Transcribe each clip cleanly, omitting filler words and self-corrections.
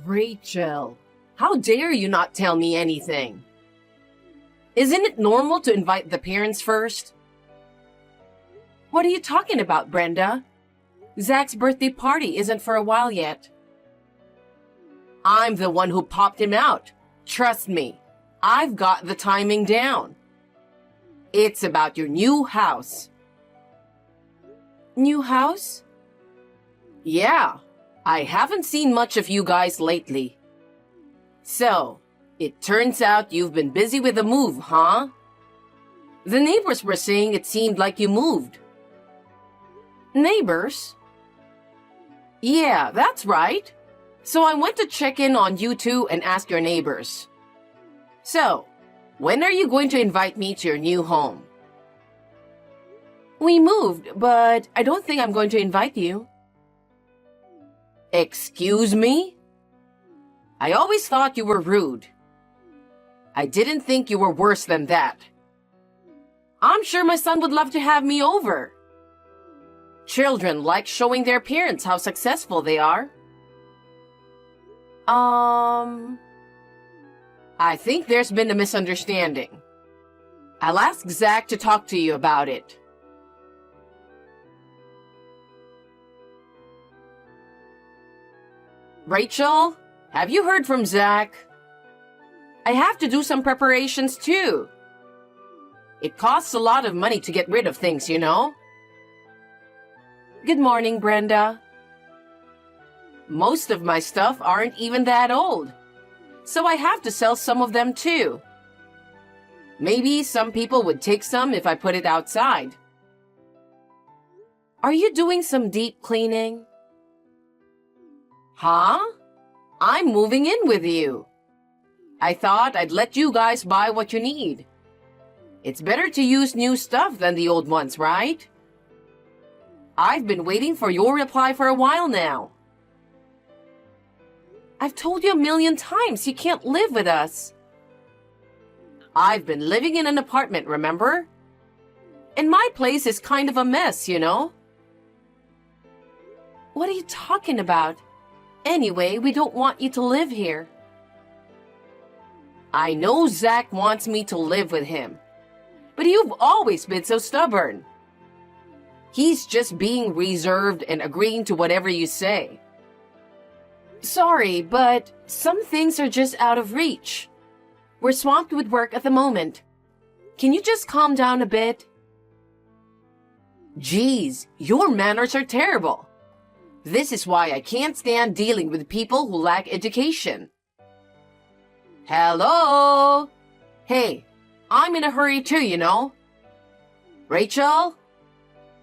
Rachel, how dare you not tell me anything? Isn't it normal to invite the parents first? What are you talking about, Brenda? Zach's birthday party isn't for a while yet. I'm the one who popped him out. Trust me, I've got the timing down. It's about your new house. New house? Yeah, I haven't seen much of you guys lately. So, it turns out you've been busy with the move, huh? The neighbors were saying it seemed like you moved. Neighbors? Yeah, that's right. So I went to check in on you two and ask your neighbors. So, when are you going to invite me to your new home? We moved, but I don't think I'm going to invite you. Excuse me? I always thought you were rude. I didn't think you were worse than that. I'm sure my son would love to have me over. Children like showing their parents how successful they are. I think there's been a misunderstanding. I'll ask Zach to talk to you about it. Rachel, have you heard from Zach? I have to do some preparations too. It costs a lot of money to get rid of things, you know? Good morning, Brenda. Most of my stuff aren't even that old, so I have to sell some of them too. Maybe some people would take some if I put it outside. Are you doing some deep cleaning? Huh? I'm moving in with you. I thought I'd let you guys buy what you need. It's better to use new stuff than the old ones, right? I've been waiting for your reply for a while now. I've told you a million times you can't live with us. I've been living in an apartment, remember? And my place is kind of a mess, you know? What are you talking about? Anyway, we don't want you to live here. I know Zach wants me to live with him, but you've always been so stubborn. He's just being reserved and agreeing to whatever you say. Sorry, but some things are just out of reach. We're swamped with work at the moment. Can you just calm down a bit? Geez, your manners are terrible. This is why I can't stand dealing with people who lack education. Hello? Hey, I'm in a hurry too, you know. Rachel?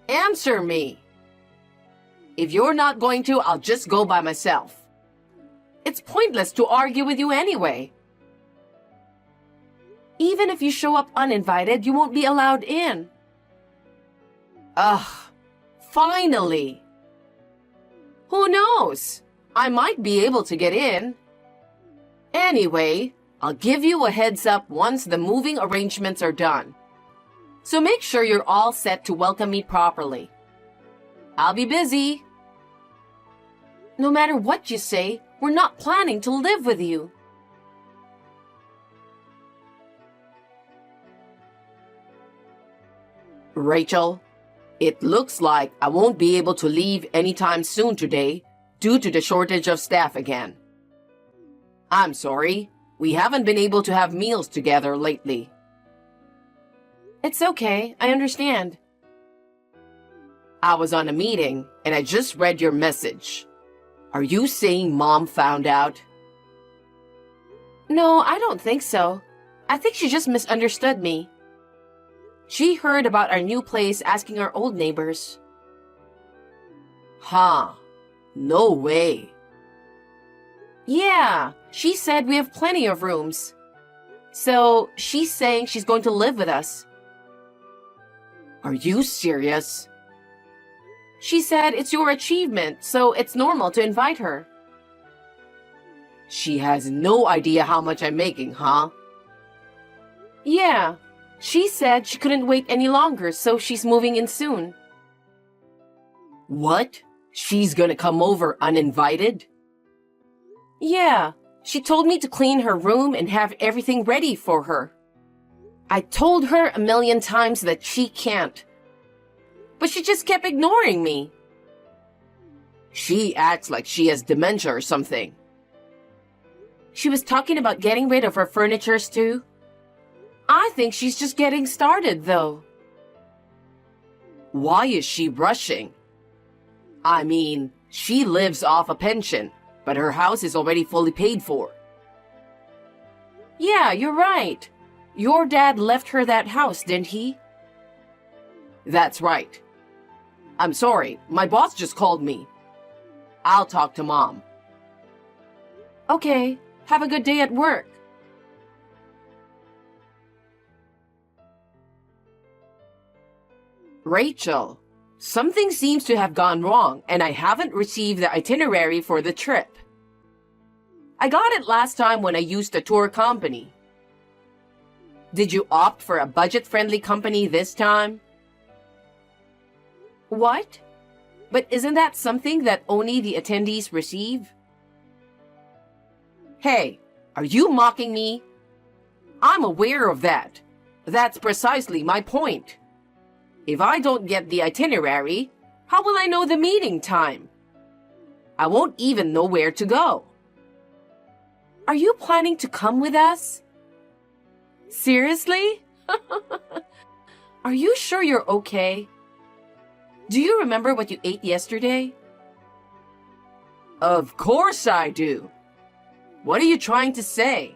Answer me. If you're not going to, I'll just go by myself. It's pointless to argue with you anyway. Even if you show up uninvited, you won't be allowed in. Ugh, finally. Who knows? I might be able to get in. Anyway, I'll give you a heads up once the moving arrangements are done. So make sure you're all set to welcome me properly. I'll be busy. No matter what you say, we're not planning to live with you. Rachel, it looks like I won't be able to leave anytime soon today due to the shortage of staff again. I'm sorry, we haven't been able to have meals together lately. It's okay, I understand. I was on a meeting and I just read your message. Are you saying Mom found out? No, I don't think so. I think she just misunderstood me. She heard about our new place asking our old neighbors. Huh, no way. Yeah, she said we have plenty of rooms. So she's saying she's going to live with us. Are you serious? She said it's your achievement, so it's normal to invite her. She has no idea how much I'm making, huh? Yeah, she said she couldn't wait any longer, so she's moving in soon. What? She's gonna come over uninvited? Yeah, she told me to clean her room and have everything ready for her. I told her a million times that she can't, but she just kept ignoring me. She acts like she has dementia or something. She was talking about getting rid of her furnitures too. I think she's just getting started though. Why is she rushing? I mean, she lives off a pension, but her house is already fully paid for. Yeah, you're right. Your dad left her that house, didn't he? That's right. I'm sorry, my boss just called me. I'll talk to Mom. Okay, have a good day at work. Rachel, something seems to have gone wrong and I haven't received the itinerary for the trip. I got it last time when I used the tour company. Did you opt for a budget-friendly company this time? What? But isn't that something that only the attendees receive? Hey, are you mocking me? I'm aware of that. That's precisely my point. If I don't get the itinerary, how will I know the meeting time? I won't even know where to go. Are you planning to come with us? Seriously? Are you sure you're okay? Do you remember what you ate yesterday? Of course I do. What are you trying to say?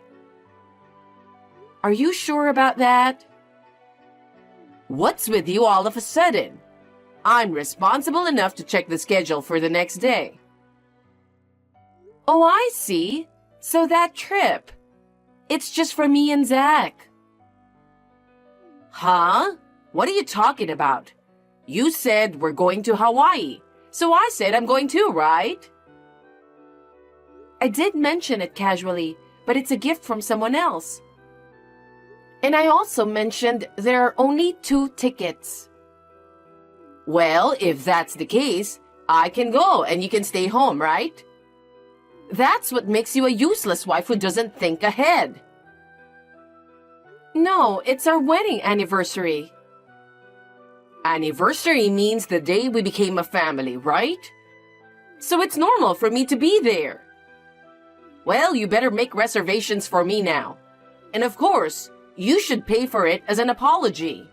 Are you sure about that? What's with you all of a sudden? I'm responsible enough to check the schedule for the next day. Oh, I see. So that trip, it's just for me and Zach. Huh? What are you talking about? You said we're going to Hawaii, so I said I'm going too, right? I did mention it casually, but it's a gift from someone else. And I also mentioned there are only 2 tickets. Well, if that's the case, I can go and you can stay home, right? That's what makes you a useless wife who doesn't think ahead. No, it's our wedding anniversary. Anniversary means the day we became a family, right? So it's normal for me to be there. Well, you better make reservations for me now. And of course, you should pay for it as an apology.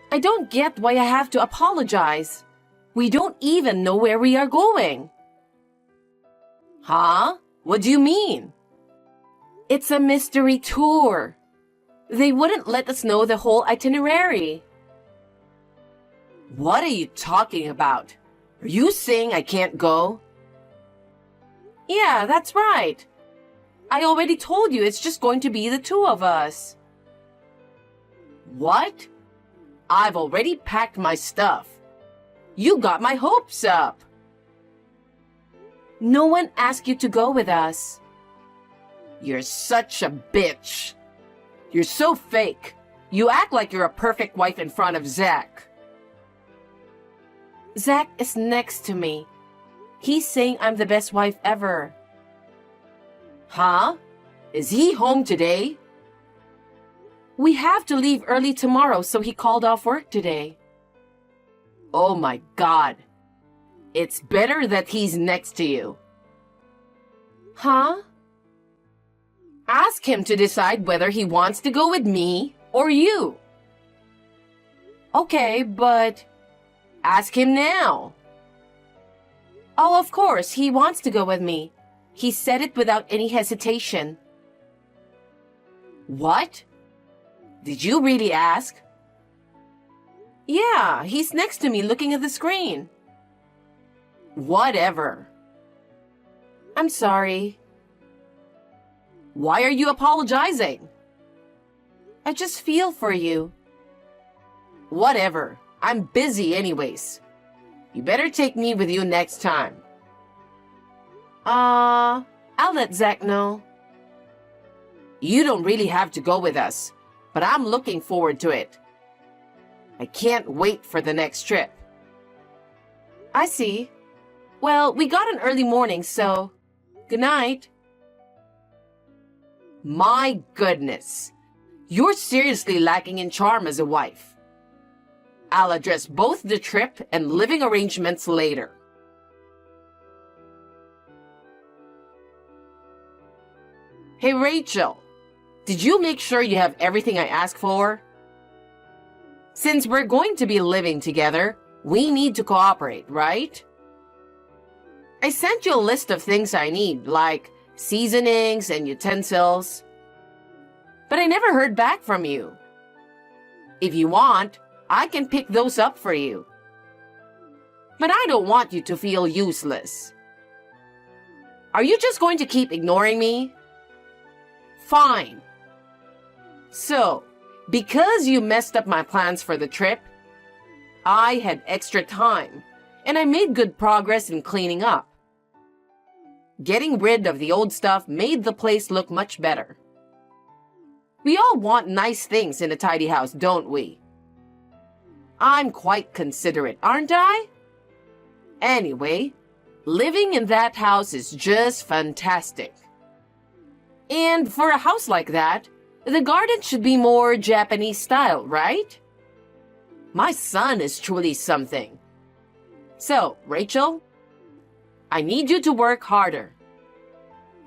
I don't get why I have to apologize. We don't even know where we are going. Huh? What do you mean? It's a mystery tour. They wouldn't let us know the whole itinerary. What are you talking about? Are you saying I can't go? Yeah, that's right. I already told you it's just going to be the 2 of us. What? I've already packed my stuff. You got my hopes up. No one asked you to go with us. You're such a bitch. You're so fake. You act like you're a perfect wife in front of Zach. Zach is next to me. He's saying I'm the best wife ever. Huh? Is he home today? We have to leave early tomorrow, so he called off work today. Oh my God. It's better that he's next to you. Huh? Ask him to decide whether he wants to go with me or you. Okay, but ask him now. Oh, of course, he wants to go with me. He said it without any hesitation. What? Did you really ask? Yeah, he's next to me looking at the screen. Whatever. I'm sorry. Why are you apologizing? I just feel for you. Whatever. I'm busy anyways. You better take me with you next time. I'll let Zach know. You don't really have to go with us, but I'm looking forward to it. I can't wait for the next trip. I see. Well, we got an early morning, so Good night. My goodness. You're seriously lacking in charm as a wife. I'll address both the trip and living arrangements later. Hey, Rachel. Did you make sure you have everything I asked for? Since we're going to be living together, we need to cooperate, right? I sent you a list of things I need, like seasonings and utensils. But I never heard back from you. If you want, I can pick those up for you. But I don't want you to feel useless. Are you just going to keep ignoring me? Fine. So, because you messed up my plans for the trip, I had extra time, and I made good progress in cleaning up. Getting rid of the old stuff made the place look much better. We all want nice things in a tidy house, don't we? I'm quite considerate, aren't I? Anyway, living in that house is just fantastic. And for a house like that, the garden should be more Japanese style, right? My son is truly something. So, Rachel, I need you to work harder.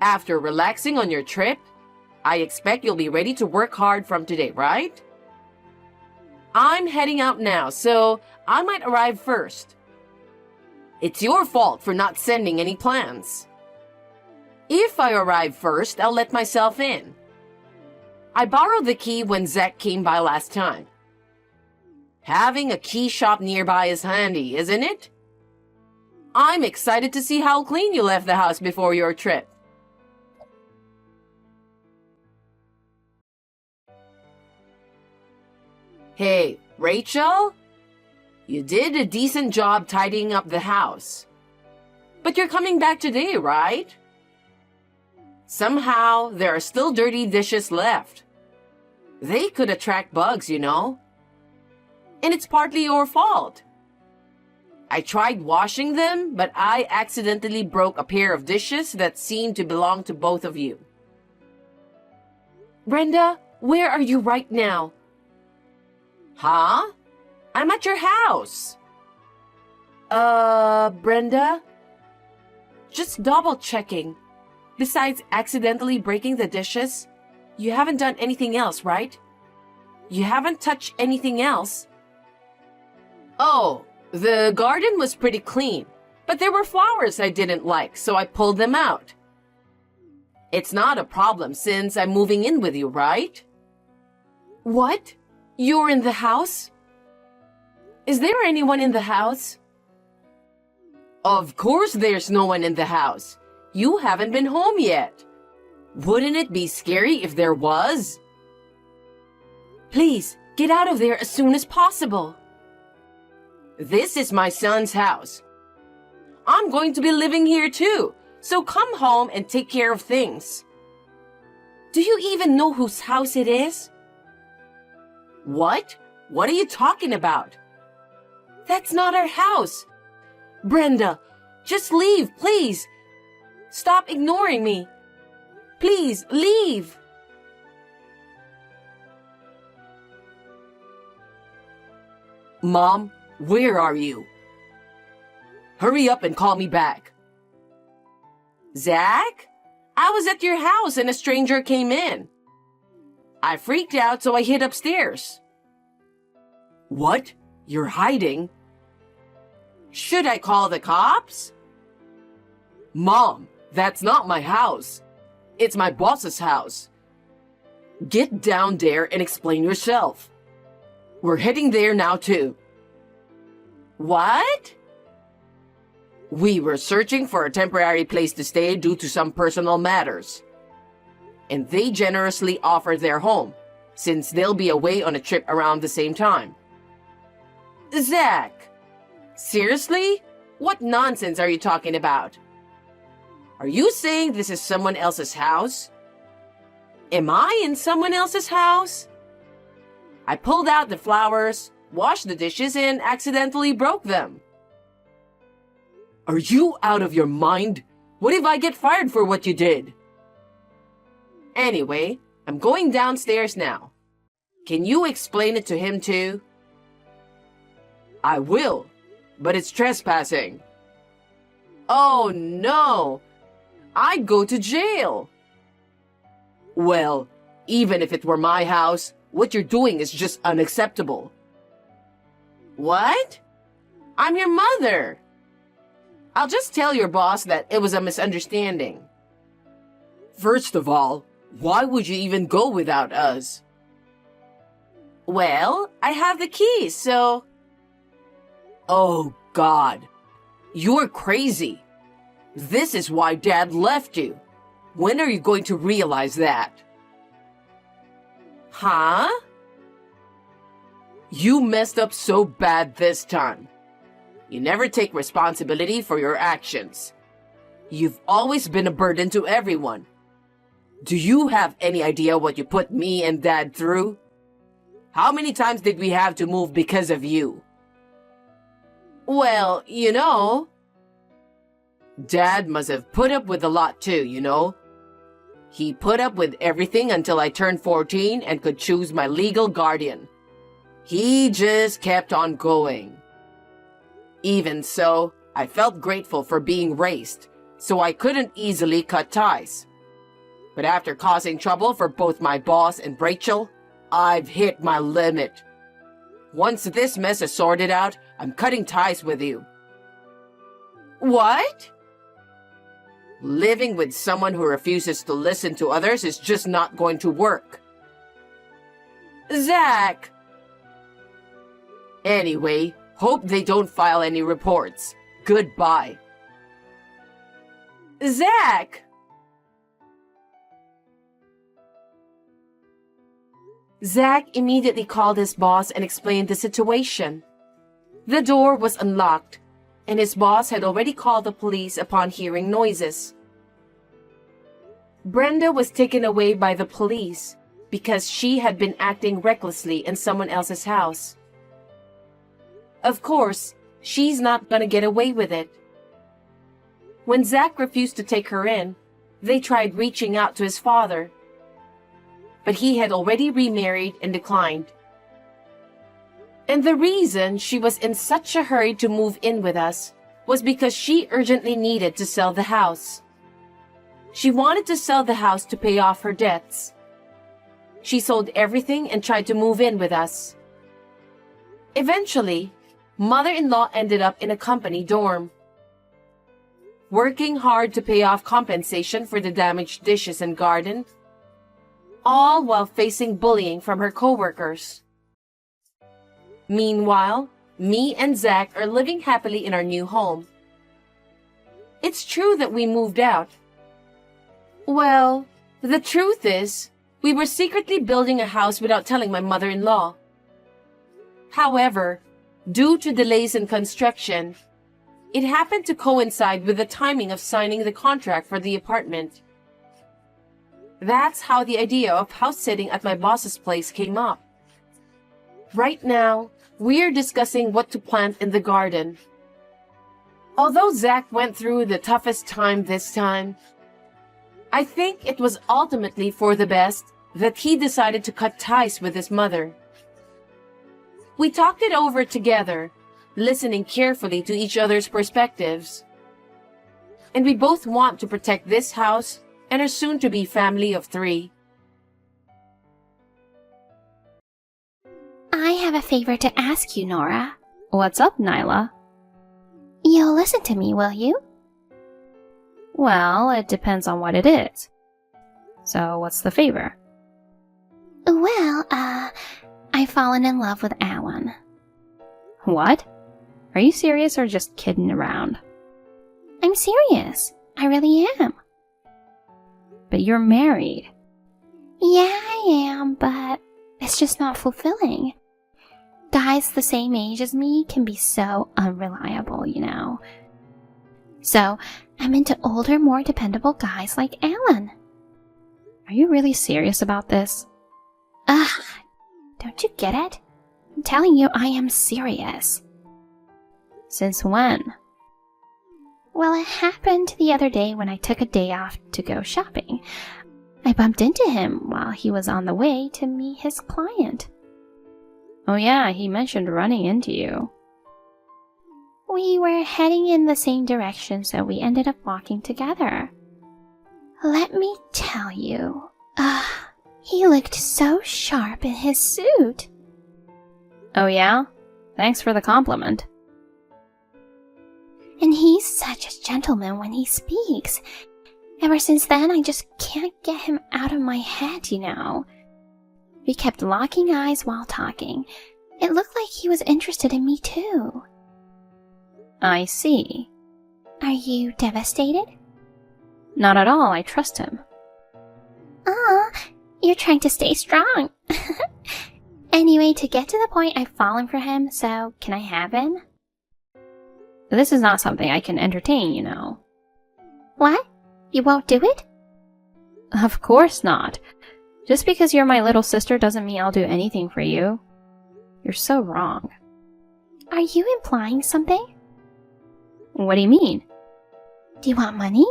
After relaxing on your trip, I expect you'll be ready to work hard from today, right? I'm heading out now, so I might arrive first. It's your fault for not sending any plans. If I arrive first, I'll let myself in. I borrowed the key when Zach came by last time. Having a key shop nearby is handy, isn't it? I'm excited to see how clean you left the house before your trip. Hey, Rachel? You did a decent job tidying up the house. But you're coming back today, right? Somehow, there are still dirty dishes left. They could attract bugs, you know. And it's partly your fault. I tried washing them, but I accidentally broke a pair of dishes that seemed to belong to both of you. Brenda, where are you right now? Huh? I'm at your house. Brenda? Just double checking. Besides accidentally breaking the dishes, you haven't done anything else, right? You haven't touched anything else? Oh, the garden was pretty clean, but there were flowers I didn't like, so I pulled them out. It's not a problem since I'm moving in with you, right? What? You're in the house? Is there anyone in the house? Of course there's no one in the house. You haven't been home yet. Wouldn't it be scary if there was? Please, get out of there as soon as possible. This is my son's house. I'm going to be living here too, so come home and take care of things. Do you even know whose house it is? What? What are you talking about? That's not our house. Brenda, just leave, please. Stop ignoring me. Please, leave. Mom, where are you? Hurry up and call me back. Zach? I was at your house and a stranger came in. I freaked out, so I hid upstairs. What? You're hiding? Should I call the cops? Mom, that's not my house. It's my boss's house. Get down there and explain yourself. We're heading there now too. What? We were searching for a temporary place to stay due to some personal matters. And they generously offered their home, since they'll be away on a trip around the same time. Zach, seriously? What nonsense are you talking about? Are you saying this is someone else's house? Am I in someone else's house? I pulled out the flowers, washed the dishes, and accidentally broke them. Are you out of your mind? What if I get fired for what you did? Anyway, I'm going downstairs now. Can you explain it to him too? I will, but it's trespassing. Oh no! I'd go to jail. Well, even if it were my house, what you're doing is just unacceptable. What? I'm your mother. I'll just tell your boss that it was a misunderstanding. First of all, why would you even go without us? Well, I have the keys, so... Oh, God. You're crazy. This is why Dad left you. When are you going to realize that? Huh? You messed up so bad this time. You never take responsibility for your actions. You've always been a burden to everyone. Do you have any idea what you put me and Dad through? How many times did we have to move because of you? Well, you know... Dad must have put up with a lot too, you know? He put up with everything until I turned 14 and could choose my legal guardian. He just kept on going. Even so, I felt grateful for being raised, so I couldn't easily cut ties. But after causing trouble for both my boss and Rachel, I've hit my limit. Once this mess is sorted out, I'm cutting ties with you. What? Living with someone who refuses to listen to others is just not going to work. Zach! Anyway, hope they don't file any reports. Goodbye. Zach! Zach immediately called his boss and explained the situation. The door was unlocked, and his boss had already called the police upon hearing noises. Brenda was taken away by the police because she had been acting recklessly in someone else's house. Of course, she's not gonna get away with it. When Zach refused to take her in, they tried reaching out to his father, but he had already remarried and declined. And the reason she was in such a hurry to move in with us was because she urgently needed to sell the house. She wanted to sell the house to pay off her debts. She sold everything and tried to move in with us. Eventually, mother-in-law ended up in a company dorm, working hard to pay off compensation for the damaged dishes and garden, all while facing bullying from her coworkers. Meanwhile, me and Zach are living happily in our new home. It's true that we moved out. Well, the truth is, we were secretly building a house without telling my mother-in-law. However, due to delays in construction, it happened to coincide with the timing of signing the contract for the apartment. That's how the idea of house sitting at my boss's place came up. Right now, we're discussing what to plant in the garden. Although Zach went through the toughest time this time, I think it was ultimately for the best that he decided to cut ties with his mother. We talked it over together, listening carefully to each other's perspectives. And we both want to protect this house and our soon-to-be family of 3. I have a favor to ask you, Nora. What's up, Nyla? You'll listen to me, will you? Well, it depends on what it is. So, what's the favor? Well, I've fallen in love with Alan. What? Are you serious or just kidding around? I'm serious. I really am. But you're married. Yeah, I am, but it's just not fulfilling. Guys the same age as me can be so unreliable, you know. So, I'm into older, more dependable guys like Alan. Are you really serious about this? Ugh, don't you get it? I'm telling you, I am serious. Since when? Well, it happened the other day when I took a day off to go shopping. I bumped into him while he was on the way to meet his client. Oh yeah, he mentioned running into you. We were heading in the same direction, so we ended up walking together. Let me tell you, he looked so sharp in his suit. Oh yeah? Thanks for the compliment. And he's such a gentleman when he speaks. Ever since then, I just can't get him out of my head, you know. We kept locking eyes while talking. It looked like he was interested in me too. I see. Are you devastated? Not at all, I trust him. Aw, you're trying to stay strong. Anyway, to get to the point, I've fallen for him, so can I have him? This is not something I can entertain, you know. What? You won't do it? Of course not. Just because you're my little sister doesn't mean I'll do anything for you. You're so wrong. Are you implying something? What do you mean? Do you want money?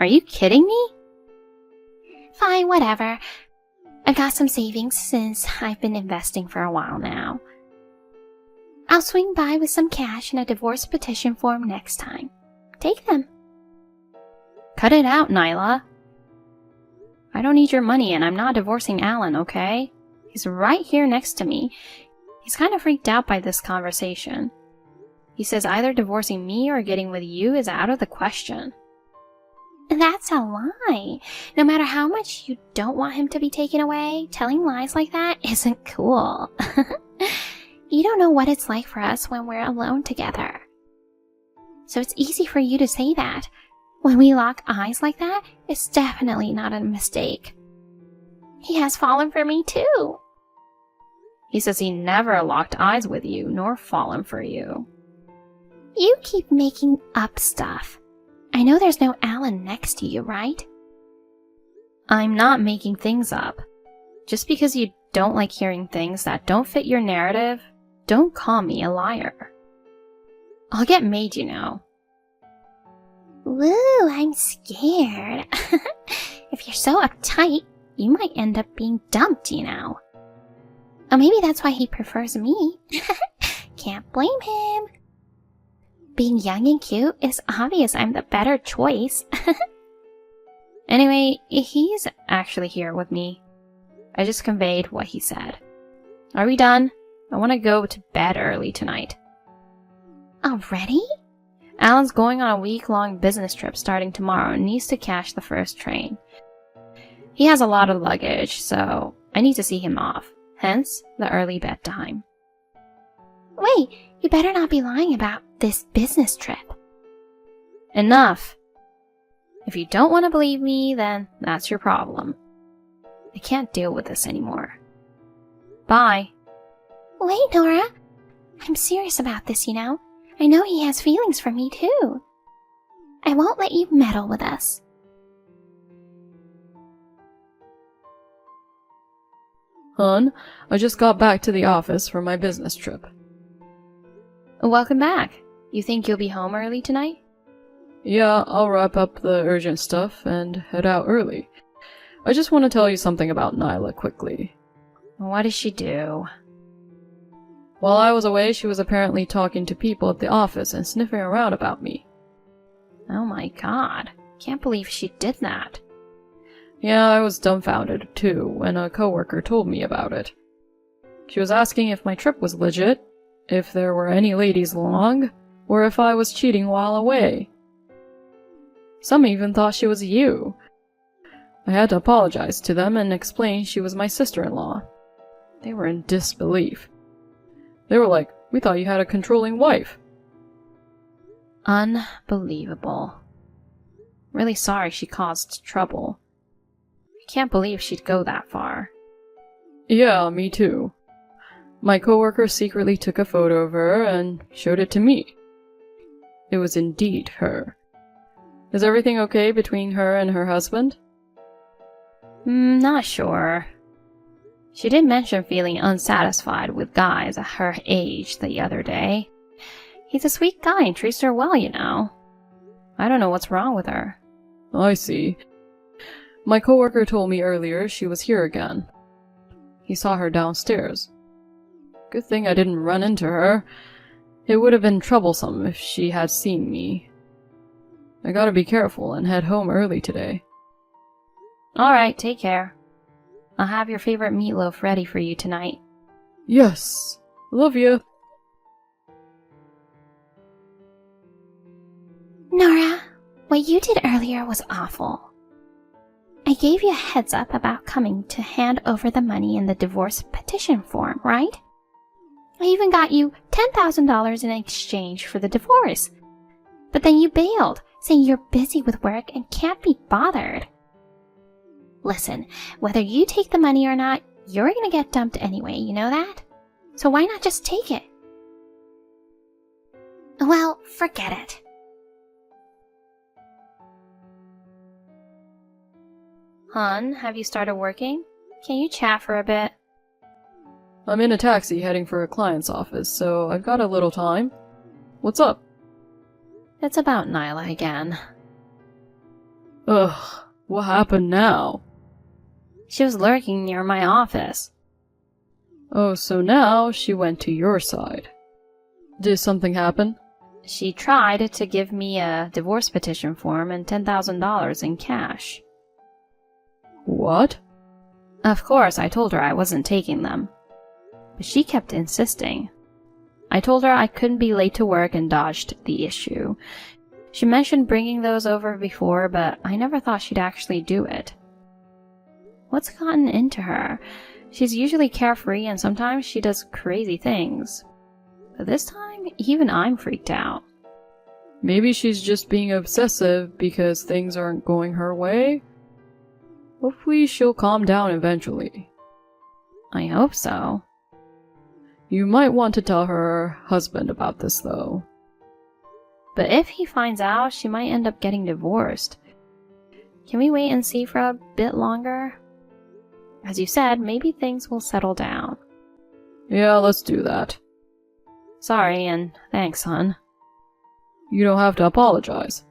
Are you kidding me? Fine, whatever. I've got some savings since I've been investing for a while now. I'll swing by with some cash and a divorce petition form next time. Take them. Cut it out, Nyla. I don't need your money and I'm not divorcing Alan, okay? He's right here next to me. He's kind of freaked out by this conversation. He says either divorcing me or getting with you is out of the question. That's a lie. No matter how much you don't want him to be taken away, telling lies like that isn't cool. You don't know what it's like for us when we're alone together. So it's easy for you to say that. When we lock eyes like that, it's definitely not a mistake. He has fallen for me too. He says he never locked eyes with you, nor fallen for you. You keep making up stuff. I know there's no Alan next to you, right? I'm not making things up. Just because you don't like hearing things that don't fit your narrative, don't call me a liar. I'll get made, you know. Woo, I'm scared. If you're so uptight, you might end up being dumped, you know. Or maybe that's why he prefers me. Can't blame him. Being young and cute, it's obvious I'm the better choice. Anyway, he's actually here with me. I just conveyed what he said. Are we done? I want to go to bed early tonight. Already? Alan's going on a week-long business trip starting tomorrow and needs to catch the first train. He has a lot of luggage, so I need to see him off. Hence, the early bedtime. Wait, you better not be lying about this business trip. Enough! If you don't want to believe me, then that's your problem. I can't deal with this anymore. Bye. Wait, Nora. I'm serious about this, you know. I know he has feelings for me, too. I won't let you meddle with us. Hun, I just got back to the office from my business trip. Welcome back. You think you'll be home early tonight? Yeah, I'll wrap up the urgent stuff and head out early. I just want to tell you something about Nyla quickly. What did she do? While I was away, she was apparently talking to people at the office and sniffing around about me. Oh my god. Can't believe she did that. Yeah, I was dumbfounded, too, when a coworker told me about it. She was asking if my trip was legit, if there were any ladies along, or if I was cheating while away. Some even thought she was you. I had to apologize to them and explain she was my sister-in-law. They were in disbelief. They were like, "We thought you had a controlling wife." Unbelievable. Really sorry she caused trouble. I can't believe she'd go that far. Yeah, me too. My coworker secretly took a photo of her and showed it to me. It was indeed her. Is everything okay between her and her husband? Not sure. She did mention feeling unsatisfied with guys at her age the other day. He's a sweet guy and treats her well, you know. I don't know what's wrong with her. I see. My coworker told me earlier she was here again. He saw her downstairs. Good thing I didn't run into her. It would have been troublesome if she had seen me. I gotta be careful and head home early today. Alright, take care. I'll have your favorite meatloaf ready for you tonight. Yes. Love you. Nora, what you did earlier was awful. I gave you a heads up about coming to hand over the money in the divorce petition form, right? I even got you $10,000 in exchange for the divorce. But then you bailed, saying you're busy with work and can't be bothered. Listen, whether you take the money or not, you're gonna get dumped anyway, you know that? So why not just take it? Well, forget it. Hun, have you started working? Can you chat for a bit? I'm in a taxi heading for a client's office, so I've got a little time. What's up? It's about Nyla again. Ugh, what happened now? She was lurking near my office. Oh, so now she went to your side. Did something happen? She tried to give me a divorce petition form and $10,000 in cash. What? Of course, I told her I wasn't taking them. But she kept insisting. I told her I couldn't be late to work and dodged the issue. She mentioned bringing those over before, but I never thought she'd actually do it. What's gotten into her? She's usually carefree and sometimes she does crazy things. But this time, even I'm freaked out. Maybe she's just being obsessive because things aren't going her way? Hopefully she'll calm down eventually. I hope so. You might want to tell her husband about this, though. But if he finds out, she might end up getting divorced. Can we wait and see for a bit longer? As you said, maybe things will settle down. Yeah, let's do that. Sorry, and thanks, hon. You don't have to apologize.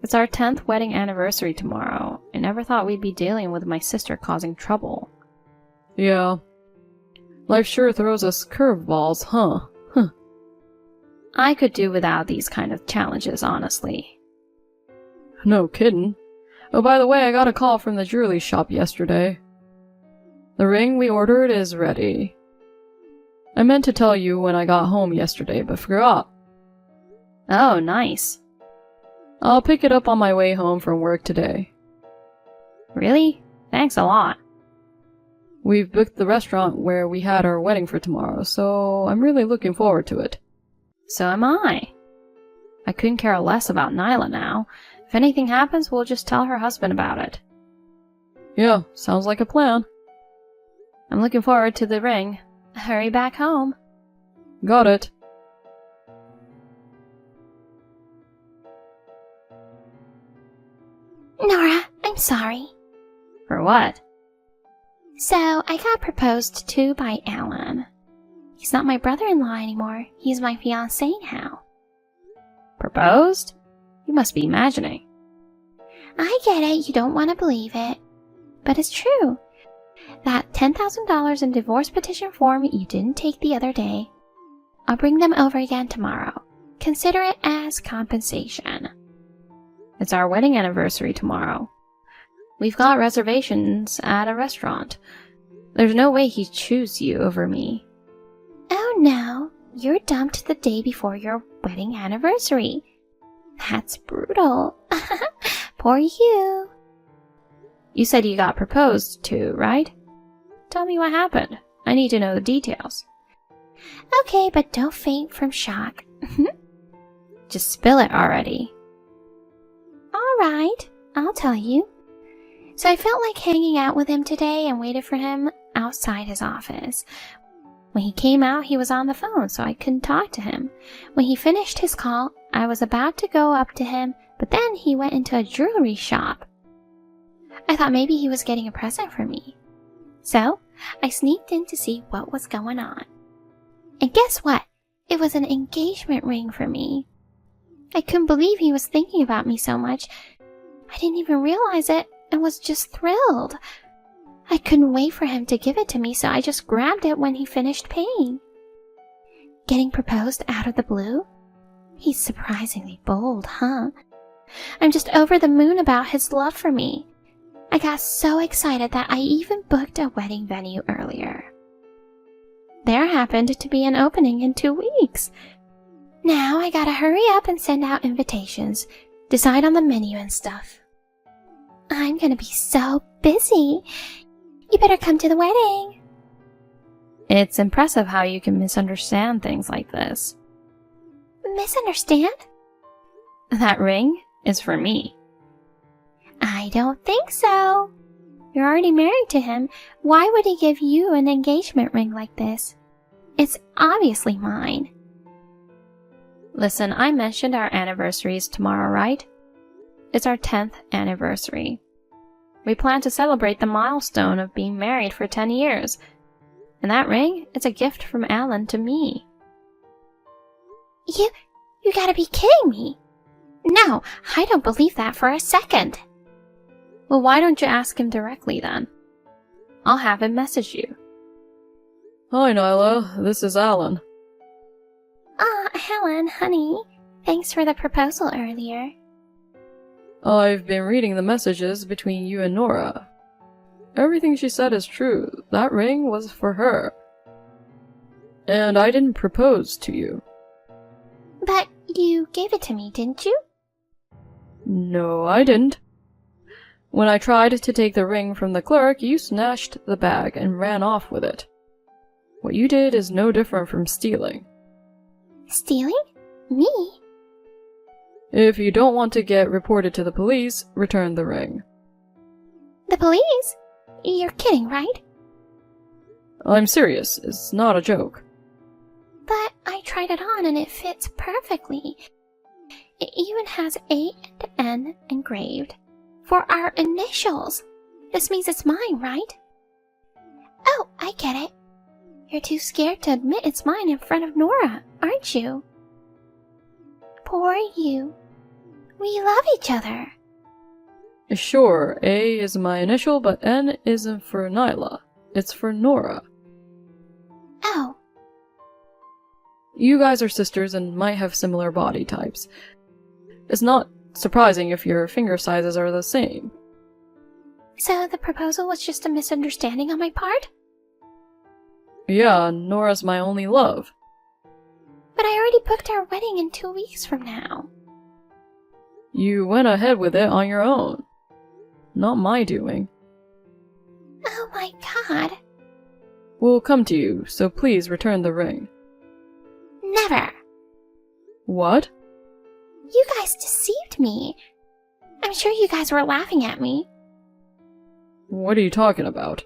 It's our 10th wedding anniversary tomorrow. I never thought we'd be dealing with my sister causing trouble. Yeah. Life sure throws us curveballs, huh? I could do without these kind of challenges, honestly. No kidding. Oh, by the way, I got a call from the jewelry shop yesterday. The ring we ordered is ready. I meant to tell you when I got home yesterday, but forgot. Oh, nice. I'll pick it up on my way home from work today. Really? Thanks a lot. We've booked the restaurant where we had our wedding for tomorrow, so I'm really looking forward to it. So am I. I couldn't care less about Nyla now. If anything happens, we'll just tell her husband about it. Yeah, sounds like a plan. I'm looking forward to the ring. Hurry back home. Got it. Nora, I'm sorry. For what? So, I got proposed to by Alan. He's not my brother-in-law anymore. He's my fiancé now. Proposed? You must be imagining. I get it, you don't want to believe it. But it's true. That $10,000 in divorce petition form you didn't take the other day, I'll bring them over again tomorrow. Consider it as compensation. It's our wedding anniversary tomorrow. We've got reservations at a restaurant. There's no way he'd choose you over me. Oh no, you're dumped the day before your wedding anniversary. That's brutal. Poor you. You said you got proposed to, right? Tell me what happened. I need to know the details. Okay, but don't faint from shock. Just spill it already. Alright, I'll tell you. So I felt like hanging out with him today and waited for him outside his office. When he came out, he was on the phone, so I couldn't talk to him. When he finished his call, I was about to go up to him, but then he went into a jewelry shop. I thought maybe he was getting a present for me. So, I sneaked in to see what was going on. And guess what? it was an engagement ring for me. I couldn't believe he was thinking about me so much. I didn't even realize it and was just thrilled. I couldn't wait for him to give it to me, so I just grabbed it when he finished paying. Getting proposed out of the blue? He's surprisingly bold, huh? I'm just over the moon about his love for me. I got so excited that I even booked a wedding venue earlier. There happened to be an opening in 2 weeks. Now I gotta hurry up and send out invitations, decide on the menu and stuff. I'm gonna be so busy. You better come to the wedding. It's impressive how you can misunderstand things like this. Misunderstand? That ring is for me. I don't think so. You're already married to him. Why would he give you an engagement ring like this? It's obviously mine. Listen, I mentioned our anniversary is tomorrow, right? It's our 10th anniversary. We plan to celebrate the milestone of being married for 10 years. And that ring, it's a gift from Alan to me. You gotta be kidding me. No, I don't believe that for a second. Well, why don't you ask him directly then? I'll have him message you. Hi, Nyla. This is Alan. Helen, honey. Thanks for the proposal earlier. I've been reading the messages between you and Nora. Everything she said is true. That ring was for her. And I didn't propose to you. But you gave it to me, didn't you? No, I didn't. When I tried to take the ring from the clerk, you snatched the bag and ran off with it. What you did is no different from stealing. Stealing? Me? If you don't want to get reported to the police, return the ring. The police? You're kidding, right? I'm serious. It's not a joke. But I tried it on and it fits perfectly. It even has A and N engraved. For our initials. This means it's mine, right? Oh, I get it. You're too scared to admit it's mine in front of Nora, aren't you? Poor you. We love each other. Sure, A is my initial, but N isn't for Nyla. It's for Nora. Oh. You guys are sisters and might have similar body types. It's not surprising if your finger sizes are the same. So the proposal was just a misunderstanding on my part? Yeah, Nora's my only love. But I already booked our wedding in 2 weeks from now. You went ahead with it on your own. Not my doing. Oh my god. We'll come to you, so please return the ring. Never. What? You guys deceived me. I'm sure you guys were laughing at me. What are you talking about?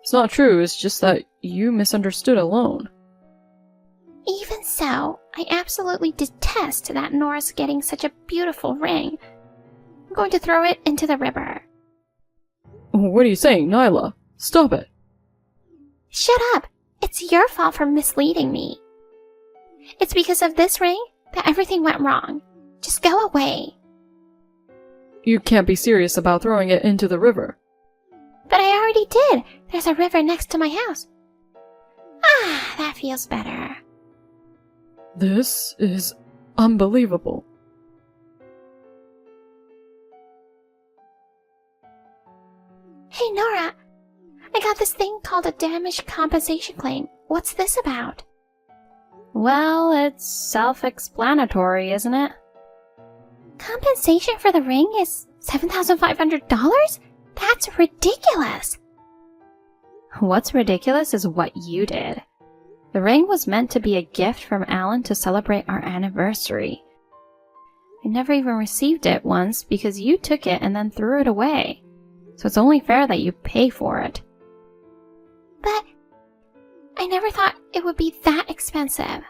It's not true, it's just that you misunderstood alone. Even so, I absolutely detest that Nora's getting such a beautiful ring. I'm going to throw it into the river. What are you saying, Nyla? Stop it. Shut up! It's your fault for misleading me. It's because of this ring that everything went wrong. Just go away. You can't be serious about throwing it into the river. But I already did. There's a river next to my house. Ah, that feels better. This is unbelievable. Hey, Nora. I got this thing called a damage compensation claim. What's this about? Well, it's self-explanatory, isn't it? Compensation for the ring is $7,500? That's ridiculous. What's ridiculous is what you did. The ring was meant to be a gift from Alan to celebrate our anniversary. I never even received it once because you took it and then threw it away. So it's only fair that you pay for it. But I never thought it would be that expensive.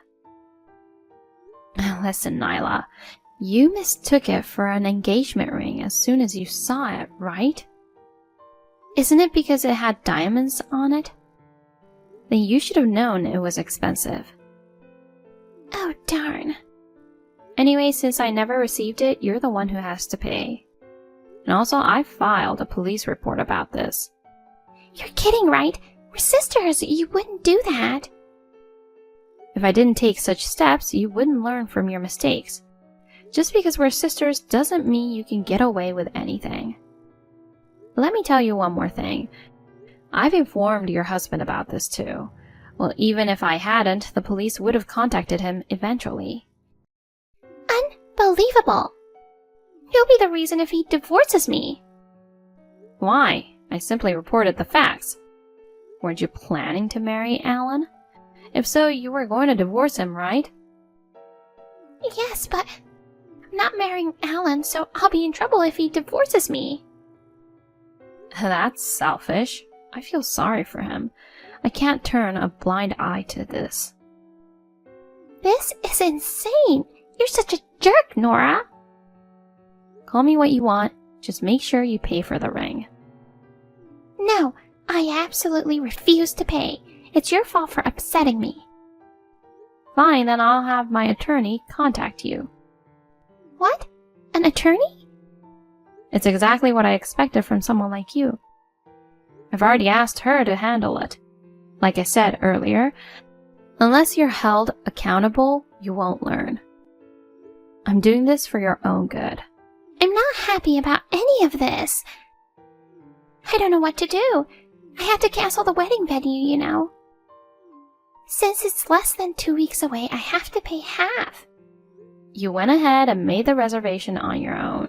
Listen, Nyla, you mistook it for an engagement ring as soon as you saw it, right? Isn't it because it had diamonds on it? Then you should have known it was expensive. Oh, darn. Anyway, since I never received it, you're the one who has to pay. And also, I filed a police report about this. You're kidding, right? We're sisters. You wouldn't do that. If I didn't take such steps, you wouldn't learn from your mistakes. Just because we're sisters doesn't mean you can get away with anything. Let me tell you one more thing. I've informed your husband about this too. Well, even if I hadn't, the police would have contacted him eventually. Unbelievable. He'll be the reason if he divorces me. Why? I simply reported the facts. Weren't you planning to marry Alan? If so, you were going to divorce him, right? Yes, but I'm not marrying Alan, so I'll be in trouble if he divorces me. That's selfish. I feel sorry for him. I can't turn a blind eye to this. This is insane. You're such a jerk, Nora. Call me what you want. Just make sure you pay for the ring. No, I absolutely refuse to pay. It's your fault for upsetting me. Fine, then I'll have my attorney contact you. What? An attorney? It's exactly what I expected from someone like you. I've already asked her to handle it. Like I said earlier, unless you're held accountable, you won't learn. I'm doing this for your own good. I'm not happy about any of this. I don't know what to do. I have to cancel the wedding venue, you know. Since it's less than 2 weeks away, I have to pay half. You went ahead and made the reservation on your own.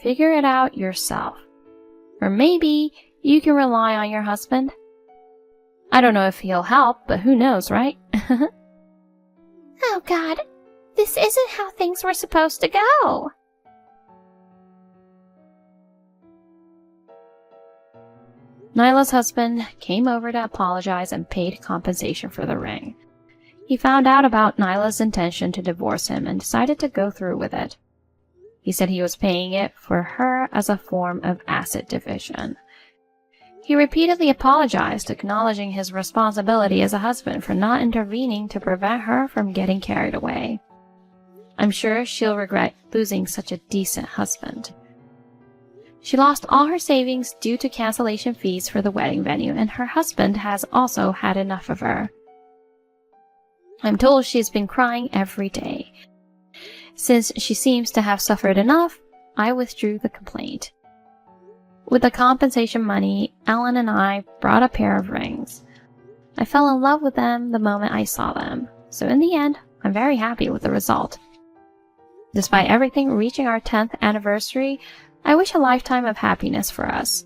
Figure it out yourself. Or maybe you can rely on your husband. I don't know if he'll help, but who knows, right? Oh God, this isn't how things were supposed to go. Nyla's husband came over to apologize and paid compensation for the ring. He found out about Nyla's intention to divorce him and decided to go through with it. He said he was paying it for her as a form of asset division. He repeatedly apologized, acknowledging his responsibility as a husband for not intervening to prevent her from getting carried away. I'm sure she'll regret losing such a decent husband. She lost all her savings due to cancellation fees for the wedding venue, and her husband has also had enough of her. I'm told she's been crying every day. Since she seems to have suffered enough, I withdrew the complaint. With the compensation money, Alan and I brought a pair of rings. I fell in love with them the moment I saw them, so in the end, I'm very happy with the result. Despite everything reaching our 10th anniversary, I wish a lifetime of happiness for us.